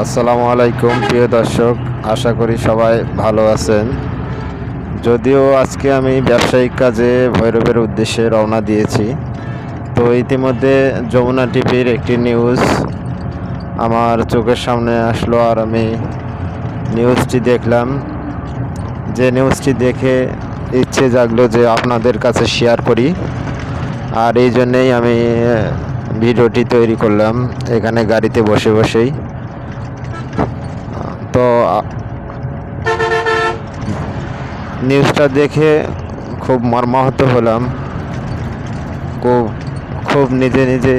আসসালামু আলাইকুম প্রিয় দর্শক, আশা করি সবাই ভালো আছেন। যদিও আজকে আমি ব্যবসায়িক কাজে ভৈরবের উদ্দেশ্যে রওনা দিয়েছি, তো ইতিমধ্যে যমুনা টিভির একটি নিউজ আমার চোখের সামনে আসলো আর আমি নিউজটি দেখলাম। যে নিউজটি দেখে ইচ্ছে জাগলো যে আপনাদের কাছে শেয়ার করি, আর এই জন্যেই আমি ভিডিওটি তৈরি করলাম এখানে গাড়িতে বসে বসেই। তো নিউজটা দেখে খুব মর্মাহত হলাম, খুব খুব নিজে নিজে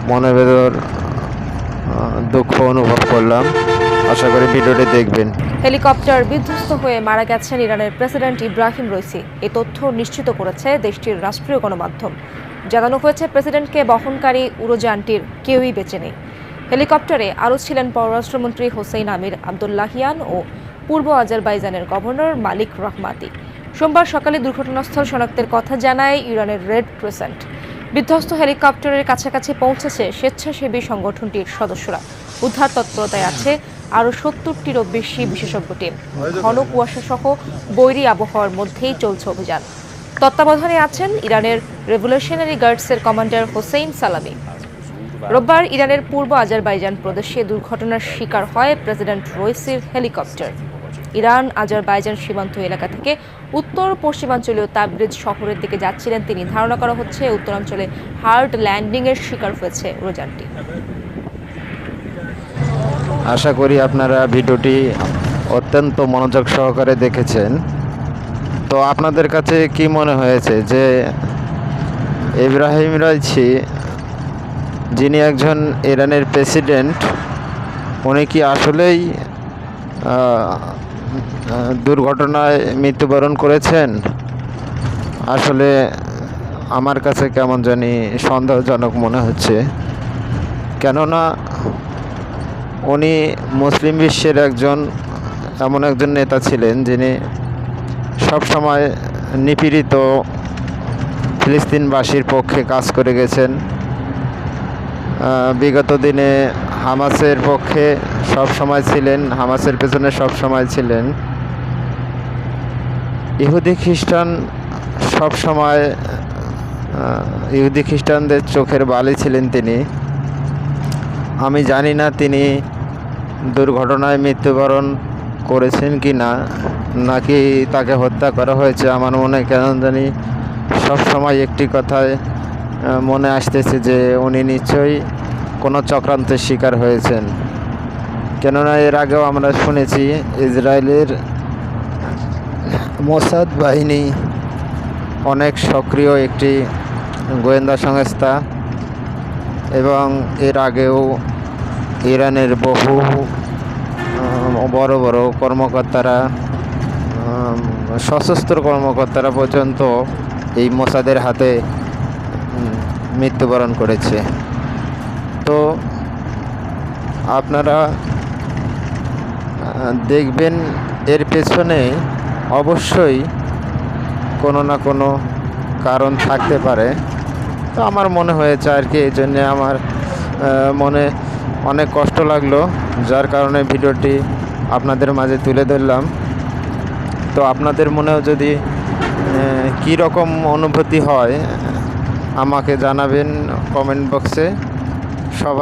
মনে ভেতর দুঃখ অনুভব করলাম। আশা করি ভিডিওটি দেখবেন। হেলিকপ্টার বিধ্বস্ত হয়ে মারা গেছেন ইরানের প্রেসিডেন্ট ইব্রাহিম রইসি। এই তথ্য নিশ্চিত করেছে দেশটির রাষ্ট্রীয় গণমাধ্যম। জানানো হয়েছে, প্রেসিডেন্টকে বহনকারী উড়োযানটির কেউই বেঁচে নেই। হেলিকপ্টারে আরও ছিলেন পররাষ্ট্রমন্ত্রী হোসেইন আমির আবদুল্লাহিয়ান ও পূর্ব আজারবাইজানের গভর্নর মালিক রহমাতি। সোমবার সকালে দুর্ঘটনাস্থল শনাক্তের কথা জানায় ইরানের রেড ক্রিসেন্ট। বিধ্বস্ত হেলিকপ্টারের কাছাকাছি পৌঁছেছে স্বেচ্ছাসেবী সংগঠনটির সদস্যরা। উদ্ধার তৎপরতায় আছে আরও ৭০টিরও বেশি বিশেষজ্ঞ টিম। ঘন কুয়াশা সহ বৈরী আবহাওয়ার মধ্যেই চলছে অভিযান। তত্ত্বাবধানে আছেন ইরানের রেভলিউশনারি গার্ডসের কমান্ডার হোসেইন সালামি। রোববার ইরানের পূর্ব আজারবাইজান প্রদেশে দুর্ঘটনার শিকার হয় প্রেসিডেন্ট রইসির হেলিকপ্টার। ইরান আজারবাইজান সীমান্ত এলাকা থেকে উত্তর পশ্চিমাঞ্চলীয় তাবরিজ শহরের দিকে যাচ্ছিলেন তিনি। ধারণা করা হচ্ছে উত্তরাঞ্চলে হার্ড ল্যান্ডিংয়ের শিকার হয়েছে উড়োযানটি। আশা করি আপনারা ভিডিওটি অত্যন্ত মনোযোগ সহকারে দেখেছেন। তো আপনাদের কাছে কি মনে হয়েছে যে ইব্রাহিম রাইসি, যিনি একজন ইরানের প্রেসিডেন্ট, উনি কি আসলেই দুর্ঘটনায় মৃত্যুবরণ করেছেন? আসলে আমার কাছে কেমন জানি সন্দেহজনক মনে হচ্ছে, কেননা উনি মুসলিম বিশ্বের এমন একজন নেতা ছিলেন যিনি সবসময় নিপীড়িত ফিলিস্তিনবাসীর পক্ষে কাজ করে গেছেন। বিগত দিনে হামাসের পক্ষে সবসময় ছিলেন, হামাসের পেছনে সবসময় ছিলেন। ইহুদি খ্রিস্টানদের চোখের বালি ছিলেন তিনি। আমি জানি না তিনি দুর্ঘটনায় মৃত্যুবরণ করেছেন কি না, নাকি তাকে হত্যা করা হয়েছে। আমার মনে কেন জানি সবসময় একটি কথায় মনে আসতেছে যে উনি নিশ্চয়ই কোনো চক্রান্তের শিকার হয়েছেন। কেননা এর আগেও আমরা শুনেছি ইসরায়েলের মোসাদ বাহিনী অনেক সক্রিয় একটি গোয়েন্দা সংস্থা, এবং এর আগেও ইরানের বহু বড় বড় কর্মকর্তারা, সশস্ত্র কর্মকর্তারা পর্যন্ত এই মোসাদের হাতে মৃত্যুবরণ করেছে। তো আপনারা দেখবেন এর পেছনে অবশ্যই কোনো না কোনো কারণ থাকতে পারে। তো আমার মনে হয়েছে আর কি, এই জন্যে আমার মনে অনেক কষ্ট লাগলো, যার কারণে ভিডিওটি আপনাদের মাঝে তুলে ধরলাম। তো আপনাদের মনেও যদি কী রকম অনুভূতি হয় আমাকে জানাবেন কমেন্ট বক্সে। সবার